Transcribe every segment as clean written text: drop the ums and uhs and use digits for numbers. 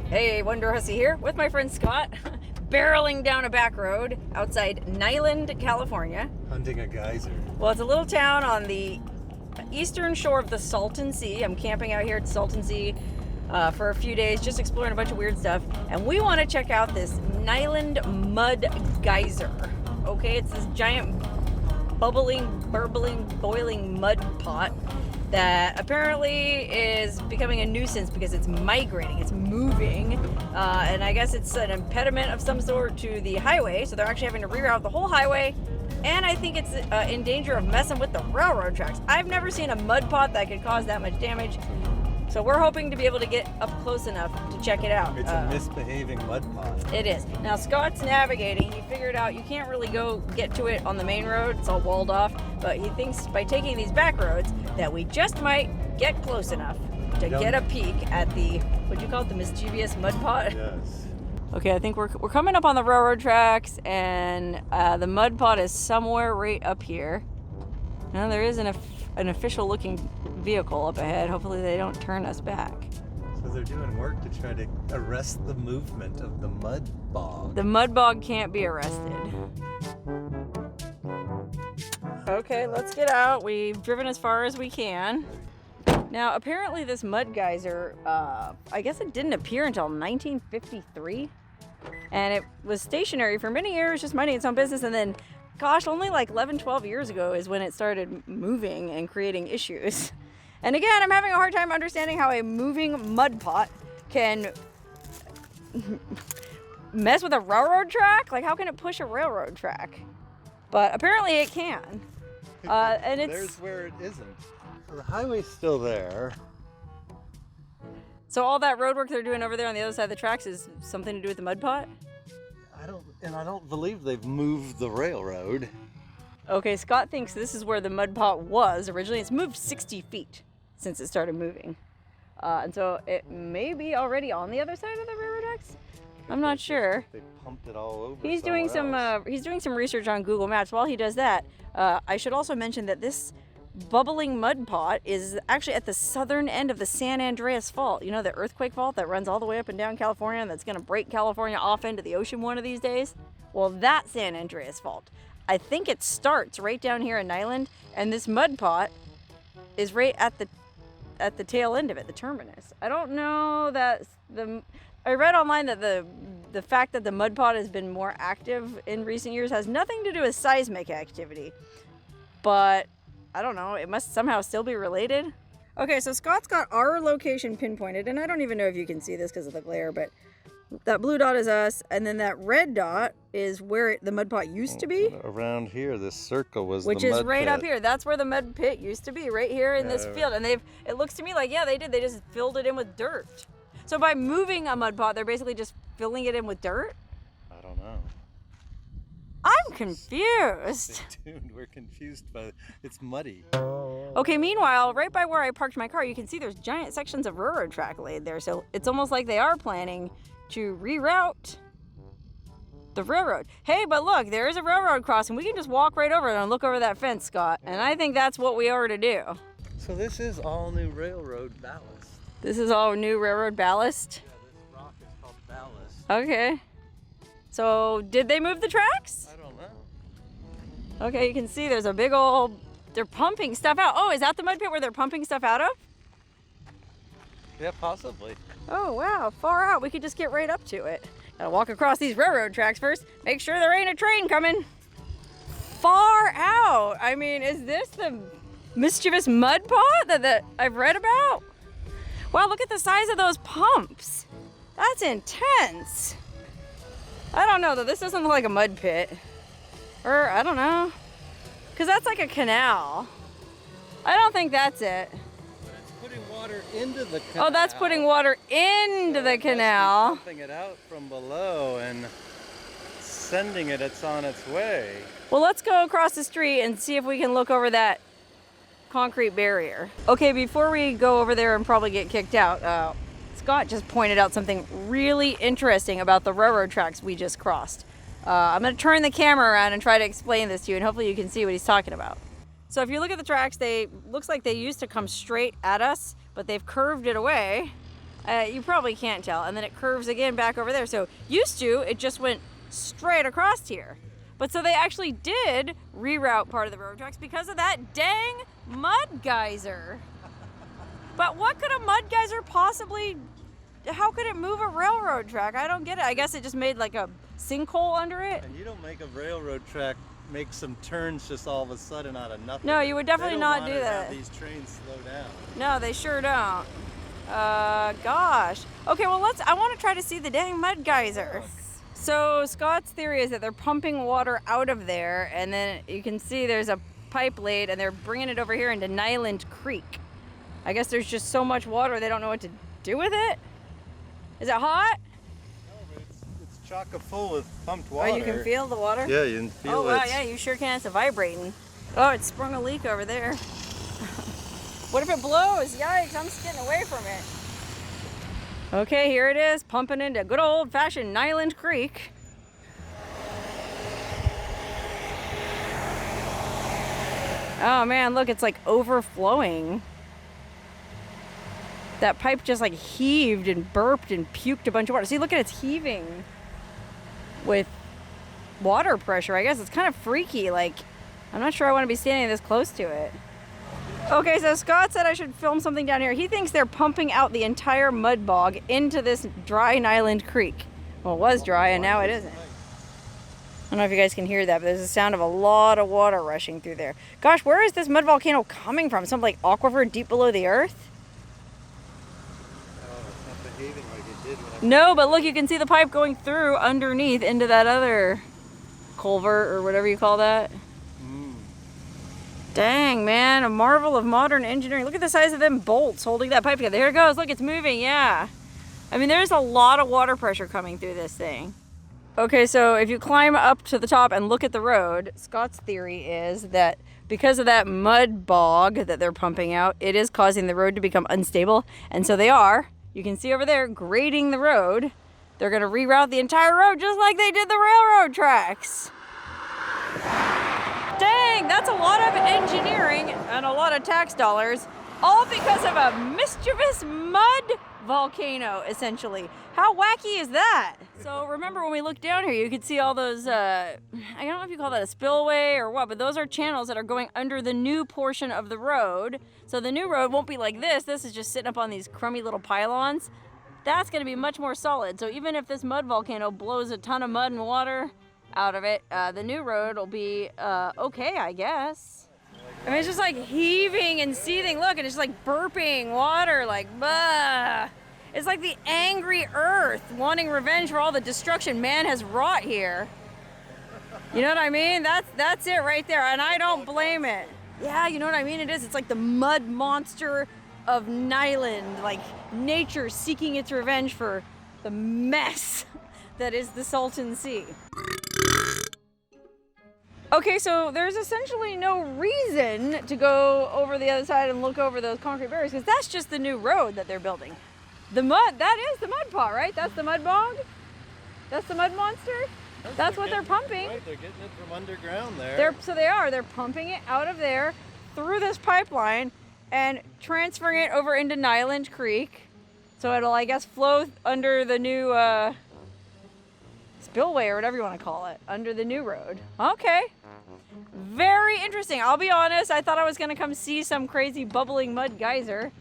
Hey, Wonderhussy here with my friend Scott, barreling down a back road outside Niland, California. Hunting a geyser. Well, it's a little town on the eastern shore of the Salton Sea. I'm camping out here at Salton Sea for a few days, just exploring a bunch of weird stuff. And we want to check out this Niland mud geyser. Okay, it's this giant bubbling, boiling mud pot that apparently is becoming a nuisance because it's migrating, it's moving, and I guess it's an impediment of some sort to the highway, so they're actually having to reroute the whole highway, and I think it's in danger of messing with the railroad tracks. I've never seen a mud pot that could cause that much damage, so we're hoping to be able to get up close enough to check it out. It's a misbehaving mud pot. It is. Now Scott's navigating. He figured out you can't really go get to it on the main road. It's all walled off. But he thinks by taking these back roads that we just might get close enough to get a peek at the, what'd you call it, the mischievous mud pot? Yes. Okay, I think we're coming up on the railroad tracks, and the mud pot is somewhere right up here. Now there is an official looking vehicle up ahead. Hopefully they don't turn us back. So they're doing work to try to arrest the movement of the mud bog. The mud bog can't be arrested. Okay, let's get out. We've driven as far as we can. Now, apparently this mud geyser, I guess it didn't appear until 1953. And it was stationary for many years, just minding its own business. And then, gosh, only like 11, 12 years ago is when it started moving and creating issues. And again, I'm having a hard time understanding how a moving mud pot can mess with a railroad track. Like, how can it push a railroad track? But apparently it can. And it's... There's where it isn't. So the highway's still there. So all that road work they're doing over there on the other side of the tracks is something to do with the mud pot? I don't believe they've moved the railroad. Okay, Scott thinks this is where the mud pot was originally. It's moved 60 feet since it started moving. And so it may be already on the other side of the railroad tracks. I'm not sure. They pumped it all over. He's doing some research on Google Maps. While he does that, I should also mention that this bubbling mud pot is actually at the southern end of the San Andreas Fault. You know, the earthquake fault that runs all the way up and down California and that's going to break California off into the ocean one of these days? Well, that San Andreas Fault. I think it starts right down here in Niland, and this mud pot is right at the tail end of it, the terminus. I don't know that I read online that the fact that the mud pot has been more active in recent years has nothing to do with seismic activity, but I don't know, it must somehow still be related. Okay, so Scott's got our location pinpointed, and I don't even know if you can see this because of the glare, but that blue dot is us, and then that red dot is where the mud pot used to be. Around here, this circle was which the mud is right pit. up here. That's where the mud pit used to be, right here in this field. And it looks to me like, yeah, they did. They just filled it in with dirt. So by moving a mud pot, they're basically just filling it in with dirt? I don't know. I'm confused. Stay tuned. We're confused by it's muddy. Okay, meanwhile, right by where I parked my car, you can see there's giant sections of railroad track laid there. So it's almost like they are planning to reroute the railroad. Hey, but look, there is a railroad crossing. We can just walk right over it and look over that fence, Scott. And I think that's what we ought to do. So this is all new railroad ballast. This is all new railroad ballast? Yeah, this rock is called ballast. Okay. So, did they move the tracks? I don't know. Okay, you can see there's a big old... They're pumping stuff out. Oh, is that the mud pit where they're pumping stuff out of? Yeah, possibly. Oh, wow. Far out. We could just get right up to it. Gotta walk across these railroad tracks first. Make sure there ain't a train coming. Far out. I mean, is this the mischievous mud pot that I've read about? Wow, look at the size of those pumps. That's intense. I don't know though, this doesn't look like a mud pit. Or, I don't know. Because that's like a canal. I don't think that's it. But it's putting water into the canal. Oh, that's putting water into the canal. Pumping it out from below and sending it, it's on its way. Well, let's go across the street and see if we can look over that concrete barrier. Okay, before we go over there and probably get kicked out, Scott just pointed out something really interesting about the railroad tracks we just crossed. I'm going to turn the camera around and try to explain this to you, and hopefully you can see what he's talking about. So if you look at the tracks, looks like they used to come straight at us, but they've curved it away You probably can't tell. And then it curves again back over there. So used to, it just went straight across here. But so they actually did reroute part of the railroad tracks because of that dang mud geyser. But what could a mud geyser possibly, how could it move a railroad track? I don't get it. I guess it just made like a sinkhole under it. And you don't make a railroad track make some turns just all of a sudden out of nothing. No, you would definitely not do that. They don't want to have these trains slow down. No, they sure don't. Gosh. Okay, well I want to try to see the dang mud geyser. So Scott's theory is that they're pumping water out of there, and then you can see there's a pipe laid, and they're bringing it over here into Niland Creek. I guess there's just so much water they don't know what to do with it. Is it hot? No, but it's chock full with pumped water. Oh, you can feel the water? Yeah, you can feel it. Oh, wow, yeah, you sure can. It's vibrating. Oh, it sprung a leak over there. What if it blows? Yikes, I'm just getting away from it. Okay, here it is, pumping into good old-fashioned Niland Creek. Oh man, look, it's like overflowing. That pipe just like heaved and burped and puked a bunch of water. See, look at it, it's heaving with water pressure. I guess it's kind of freaky. Like, I'm not sure I want to be standing this close to it. Okay, so Scott said I should film something down here. He thinks they're pumping out the entire mud bog into this dry Niland Creek. Well, it was dry and now it isn't. I don't know if you guys can hear that, but there's a sound of a lot of water rushing through there. Gosh, where is this mud volcano coming from? Some like aquifer deep below the earth? Oh, it's not behaving like it did when I... No, but look, you can see the pipe going through underneath into that other culvert or whatever you call that. Dang, man, a marvel of modern engineering. Look at the size of them bolts holding that pipe together. Here it goes, look, it's moving, yeah. I mean, there's a lot of water pressure coming through this thing. Okay, so if you climb up to the top and look at the road, Scott's theory is that because of that mud bog that they're pumping out, it is causing the road to become unstable. And so they are, you can see over there, grading the road. They're gonna reroute the entire road just like they did the railroad tracks. Dang, that's a lot of engineering and a lot of tax dollars, all because of a mischievous mud volcano, essentially. How wacky is that? So remember when we looked down here, you could see all those, I don't know if you call that a spillway or what, but those are channels that are going under the new portion of the road. So the new road won't be like this. This is just sitting up on these crummy little pylons. That's gonna be much more solid. So even if this mud volcano blows a ton of mud and water out of it, the new road will be okay, I guess. I mean, it's just like heaving and seething. Look, and it's just like burping water, like, bah. It's like the angry earth wanting revenge for all the destruction man has wrought here. You know what I mean? That's it right there, and I don't blame it. Yeah, you know what I mean? It is. It's like the mud monster of Niland, like nature seeking its revenge for the mess that is the Salton Sea. Okay, so there's essentially no reason to go over the other side and look over those concrete barriers because that's just the new road that they're building. The mud, that is the mud pot, right? That's the mud bog? That's the mud monster? That's what they're pumping. Right, they're getting it from underground there. They're pumping it out of there through this pipeline and transferring it over into Niland Creek. So it'll, I guess, flow under the new spillway or whatever you want to call it, under the new road. Okay. Very interesting. I'll be honest, I thought I was going to come see some crazy bubbling mud geyser,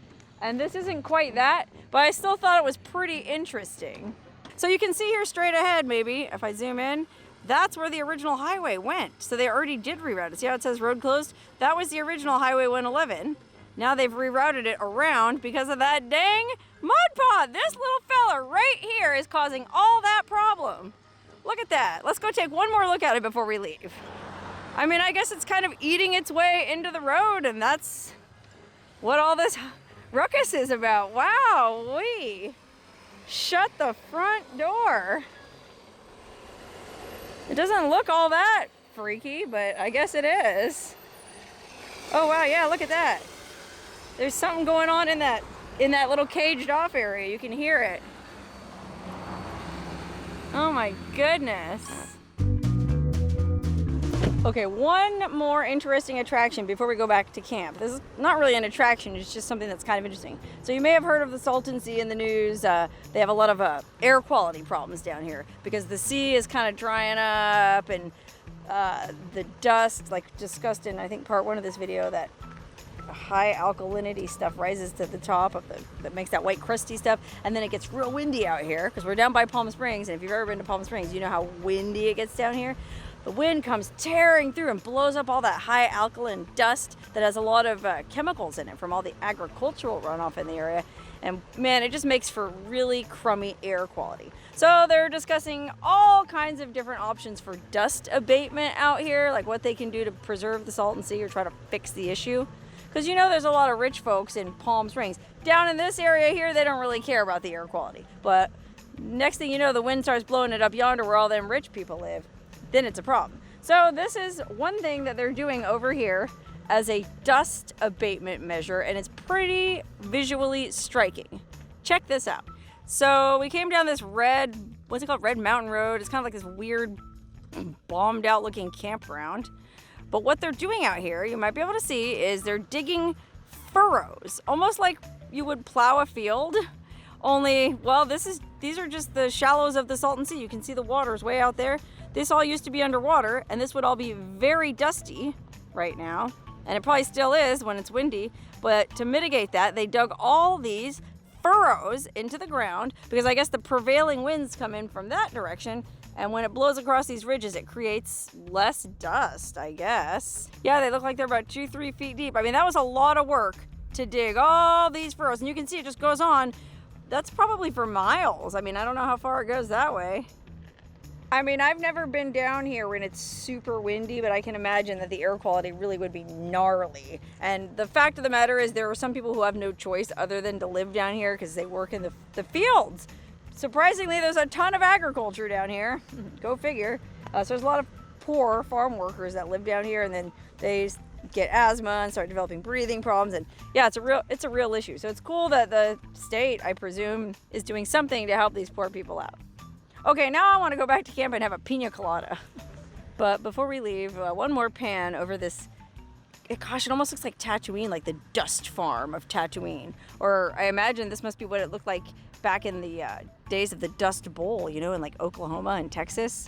and this isn't quite that, but I still thought it was pretty interesting. So you can see here straight ahead, maybe, if I zoom in, that's where the original highway went. So they already did reroute it. See how it says road closed? That was the original Highway 111. Now they've rerouted it around because of that dang mud pot. This little fella right here is causing all that problem. Look at that. Let's go take one more look at it before we leave. I mean, I guess it's kind of eating its way into the road, and that's what all this ruckus is about. Wow, wee. Shut the front door. It doesn't look all that freaky, but I guess it is. Oh wow, yeah, look at that. There's something going on in that little caged off area. You can hear it. Oh my goodness. Okay, one more interesting attraction before we go back to camp. This is not really an attraction, it's just something that's kind of interesting. So you may have heard of the Salton Sea in the news. They have a lot of air quality problems down here because the sea is kind of drying up and the dust, like discussed in I think part 1 of this video, that high alkalinity stuff rises to the top of that makes that white crusty stuff, and then it gets real windy out here because we're down by Palm Springs, and if you've ever been to Palm Springs, you know how windy it gets down here. The wind comes tearing through and blows up all that high alkaline dust that has a lot of chemicals in it from all the agricultural runoff in the area. And man, it just makes for really crummy air quality. So they're discussing all kinds of different options for dust abatement out here, like what they can do to preserve the Salton Sea or try to fix the issue. Because you know there's a lot of rich folks in Palm Springs. Down in this area here, they don't really care about the air quality. But next thing you know, the wind starts blowing it up yonder where all them rich people live. Then it's a problem. So this is one thing that they're doing over here as a dust abatement measure, and it's pretty visually striking. Check this out. So we came down this red, what's it called? Red Mountain Road. It's kind of like this weird bombed out looking campground. But what they're doing out here, you might be able to see, is they're digging furrows, almost like you would plow a field. Only, well, these are just the shallows of the Salton Sea. You can see the water's way out there. This all used to be underwater, and this would all be very dusty right now. And it probably still is when it's windy. But to mitigate that, they dug all these furrows into the ground because I guess the prevailing winds come in from that direction. And when it blows across these ridges, it creates less dust, I guess. Yeah, they look like they're about 2-3 feet deep. I mean, that was a lot of work to dig all these furrows. And you can see it just goes on. That's probably for miles. I mean, I don't know how far it goes that way. I mean, I've never been down here when it's super windy, but I can imagine that the air quality really would be gnarly. And the fact of the matter is there are some people who have no choice other than to live down here because they work in the fields. Surprisingly, there's a ton of agriculture down here. Go figure. So there's a lot of poor farm workers that live down here, and then they get asthma and start developing breathing problems. And yeah, it's a real issue. So it's cool that the state, I presume, is doing something to help these poor people out. Okay, now I want to go back to camp and have a pina colada. But before we leave, one more pan over this. Gosh, it almost looks like Tatooine, like the dust farm of Tatooine. Or I imagine this must be what it looked like back in the days of the Dust Bowl, you know, in like Oklahoma and Texas.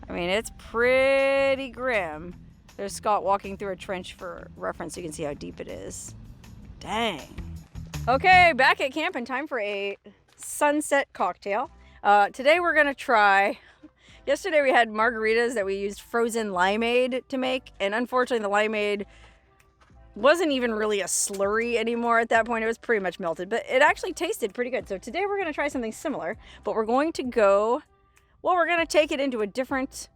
I mean, it's pretty grim. There's Scott walking through a trench for reference so you can see how deep it is. Dang. Okay, back at camp and time for a sunset cocktail. Today we're gonna try, yesterday we had margaritas that we used frozen limeade to make, and unfortunately the limeade wasn't even really a slurry anymore at that point. It was pretty much melted, but it actually tasted pretty good. So today we're gonna try something similar, but we're going to we're gonna take it into a different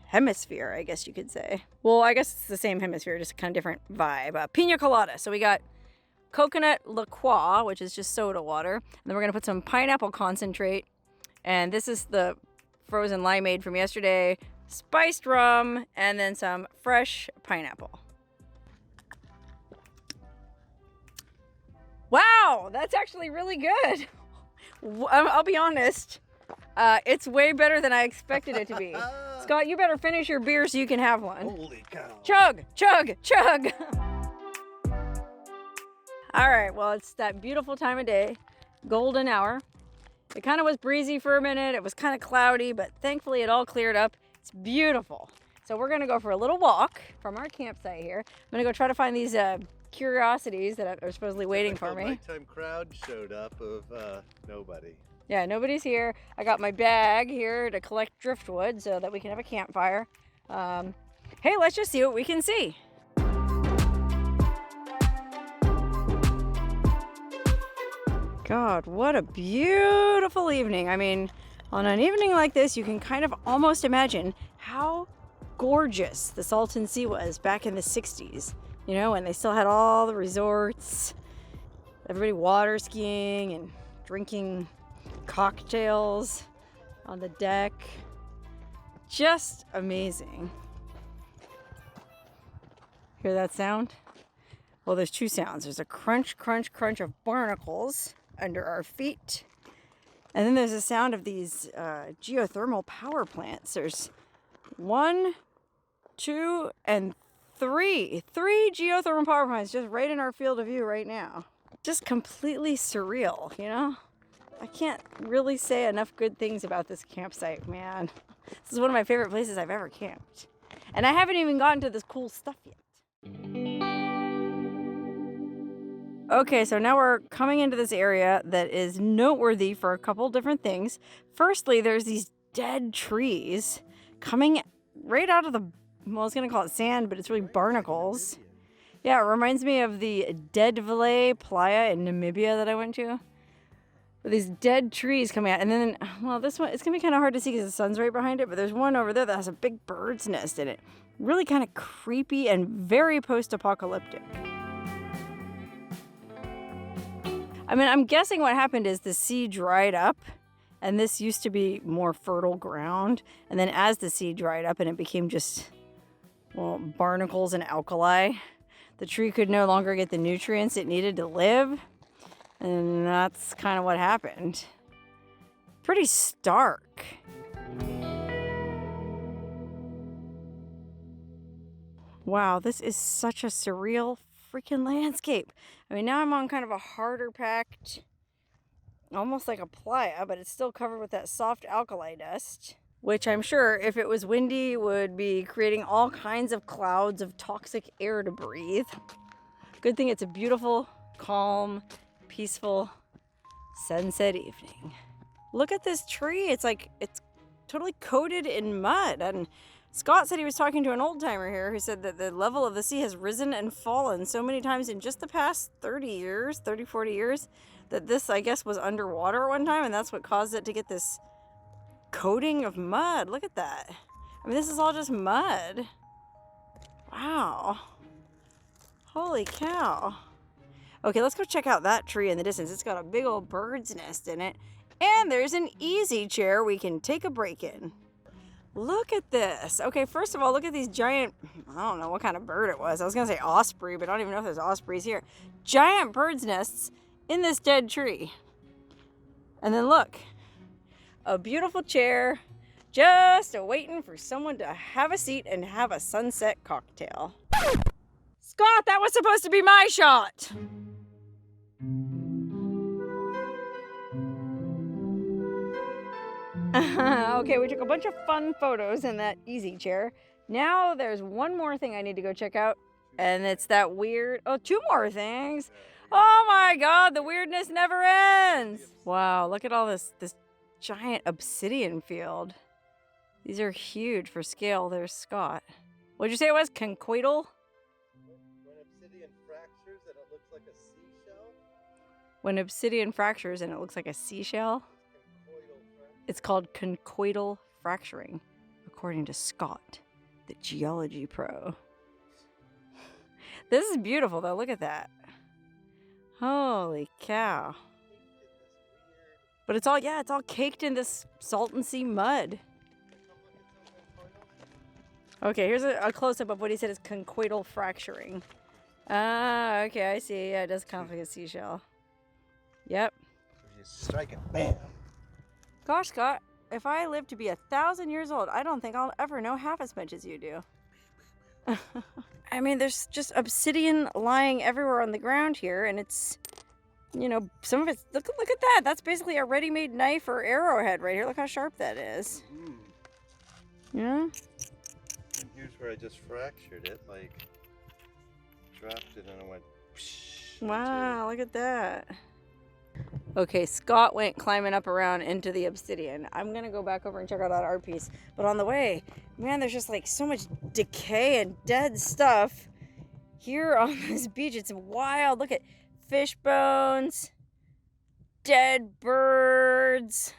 hemisphere, I guess you could say. Well, I guess it's the same hemisphere, just a kind of different vibe. Pina colada. So we got coconut liqueur, which is just soda water. And then we're going to put some pineapple concentrate. And this is the frozen limeade from yesterday, spiced rum, and then some fresh pineapple. Wow, that's actually really good. I'll be honest. It's way better than I expected it to be. Scott, you better finish your beer so you can have one. Holy cow. Chug, chug, chug. All right, well, it's that beautiful time of day, golden hour. It kind of was breezy for a minute. It was kind of cloudy, but thankfully it all cleared up. It's beautiful. So we're going to go for a little walk from our campsite here. I'm going to go try to find these curiosities that are supposedly waiting for me. Nighttime crowd showed up of nobody. Yeah, nobody's here. I got my bag here to collect driftwood so that we can have a campfire. Hey, let's just see what we can see. God, what a beautiful evening. I mean, on an evening like this, you can kind of almost imagine how gorgeous the Salton Sea was back in the 60s. You know, when they still had all the resorts, everybody water skiing and drinking cocktails on the deck. Just amazing. Hear that sound? Well, there's two sounds. There's a crunch, crunch, crunch of barnacles under our feet. And then there's the sound of these geothermal power plants. There's one 2, and 3. 3 geothermal power plants just right in our field of view right now. Just completely surreal, you know? I can't really say enough good things about this campsite, man. This is one of my favorite places I've ever camped. And I haven't even gotten to this cool stuff yet. Okay, so now we're coming into this area that is noteworthy for a couple different things. Firstly, there's these dead trees coming right out of the, well, I was going to call it sand, but it's really barnacles. Yeah, it reminds me of the dead Valley playa in Namibia that I went to. With these dead trees coming out. And then, well, this one, it's going to be kind of hard to see because the sun's right behind it, but there's one over there that has a big bird's nest in it. Really kind of creepy and very post-apocalyptic. I mean, I'm guessing what happened is the sea dried up, and this used to be more fertile ground. And then as the sea dried up and it became just, well, barnacles and alkali, the tree could no longer get the nutrients it needed to live. And that's kind of what happened. Pretty stark. Wow, this is such a surreal freaking landscape. I mean, now I'm on kind of a harder packed, almost like a playa, but it's still covered with that soft alkali dust, which I'm sure if it was windy would be creating all kinds of clouds of toxic air to breathe. Good thing it's a beautiful, calm, peaceful sunset evening. Look at this tree. It's like, it's totally coated in mud. And Scott said he was talking to an old timer here who said that the level of the sea has risen and fallen so many times in just the past 30 years, 30, 40 years, that this, I guess, was underwater one time, and that's what caused it to get this coating of mud. Look at that. I mean, this is all just mud. Wow. Holy cow. Okay, let's go check out that tree in the distance. It's got a big old bird's nest in it. And there's an easy chair we can take a break in. Look at this. Okay, first of all, look at these giant, I don't know what kind of bird it was. I was going to say osprey, but I don't even know if there's ospreys here. Giant bird's nests in this dead tree. And then look, a beautiful chair just waiting for someone to have a seat and have a sunset cocktail. Scott, that was supposed to be my shot. Okay, we took a bunch of fun photos in that easy chair. Now there's one more thing I need to go check out, and it's that weird, oh, 2 more things. Oh my God, the weirdness never ends. Wow, look at all this giant obsidian field. These are huge for scale. There's Scott. What'd you say it was? Conchoidal? When obsidian fractures and it looks like a seashell? When obsidian fractures and it looks like a seashell? It's called conchoidal fracturing, according to Scott, the geology pro. This is beautiful, though. Look at that. Holy cow. But it's all, yeah, it's all caked in this Salton Sea mud. Okay, here's a close-up of what he said is conchoidal fracturing. Ah, okay, I see. Yeah, it does kind of like a seashell. Yep. You strike it, bam. Gosh, Scott, if I live to be 1,000 years old, I don't think I'll ever know half as much as you do. I mean, there's just obsidian lying everywhere on the ground here, and it's, you know, some of it's, look at that. That's basically a ready-made knife or arrowhead right here. Look how sharp that is. Yeah? And here's where I just fractured it, like, dropped it and it went, psh. Wow, look at that. Okay, Scott went climbing up around into the obsidian. I'm going to go back over and check out that art piece. But on the way, man, there's just like so much decay and dead stuff here on this beach. It's wild. Look at fish bones, dead birds.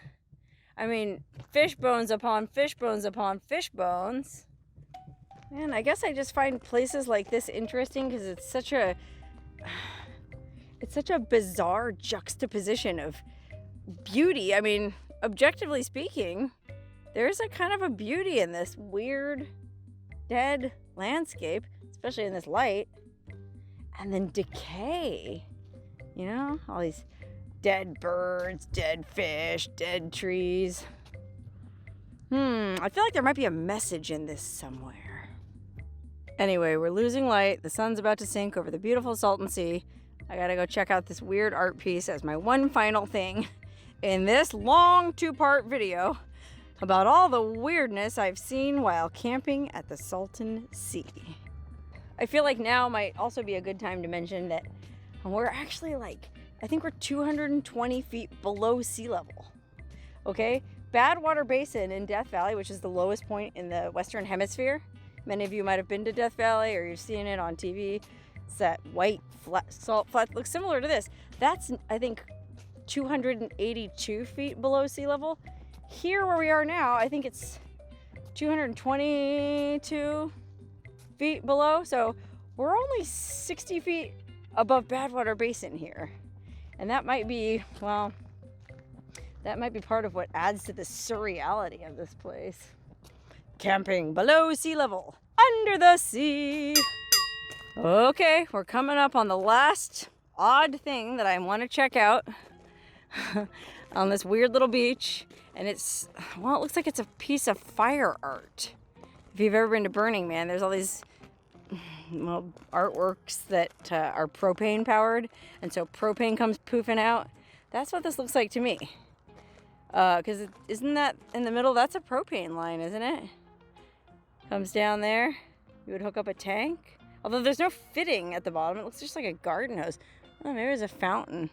I mean, fish bones upon fish bones upon fish bones. Man, I guess I just find places like this interesting because it's such a bizarre juxtaposition of beauty. I mean, objectively speaking, there's a kind of a beauty in this weird, dead landscape, especially in this light. And then decay. You know, all these dead birds, dead fish, dead trees. I feel like there might be a message in this somewhere. Anyway, we're losing light. The sun's about to sink over the beautiful Salton Sea. I gotta go check out this weird art piece as my one final thing in this long 2-part video about all the weirdness I've seen while camping at the Salton Sea. I feel like now might also be a good time to mention that we're actually I think we're 220 feet below sea level. Okay? Badwater Basin in Death Valley, which is the lowest point in the Western Hemisphere. Many of you might have been to Death Valley or you've seen it on TV. It's that white salt flat, looks similar to this. That's, I think, 282 feet below sea level. Here where we are now, I think it's 222 feet below. So we're only 60 feet above Badwater Basin here. And that might be, well, that might be part of what adds to the surreality of this place. Camping below sea level, under the sea. Okay, we're coming up on the last odd thing that I want to check out on this weird little beach. And it's, well, it looks like it's a piece of fire art. If you've ever been to Burning Man, there's all these, well, artworks that are propane powered. And so propane comes poofing out. That's what this looks like to me. Because isn't that in the middle? That's a propane line, isn't it? Comes down there. You would hook up a tank. Although there's no fitting at the bottom. It looks just like a garden hose. Oh, maybe there's a fountain.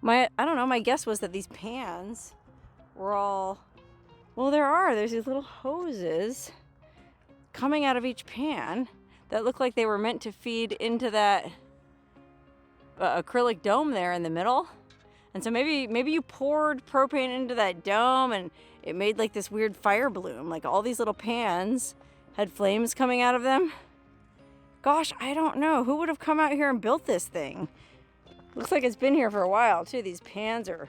I don't know. My guess was that these pans were all... Well, there's these little hoses coming out of each pan that look like they were meant to feed into that acrylic dome there in the middle. And so maybe you poured propane into that dome and it made like this weird fire bloom. Like all these little pans had flames coming out of them. Gosh, I don't know. Who would have come out here and built this thing? Looks like it's been here for a while too. These pans are,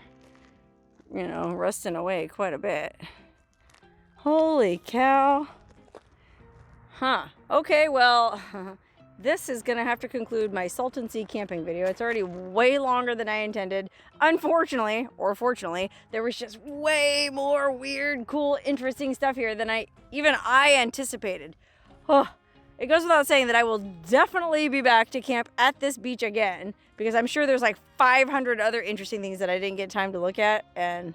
rusting away quite a bit. Holy cow. Huh. Okay, well, this is going to have to conclude my Salton Sea camping video. It's already way longer than I intended. Unfortunately, or fortunately, there was just way more weird, cool, interesting stuff here than I anticipated. Oh, it goes without saying that I will definitely be back to camp at this beach again because I'm sure there's like 500 other interesting things that I didn't get time to look at. And,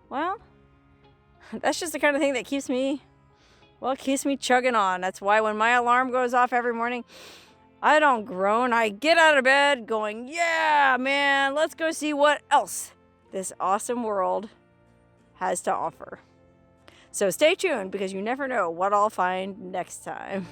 well, that's just the kind of thing that keeps me chugging on. That's why when my alarm goes off every morning, I don't groan. I get out of bed going, yeah, man, let's go see what else this awesome world has to offer. So stay tuned because you never know what I'll find next time.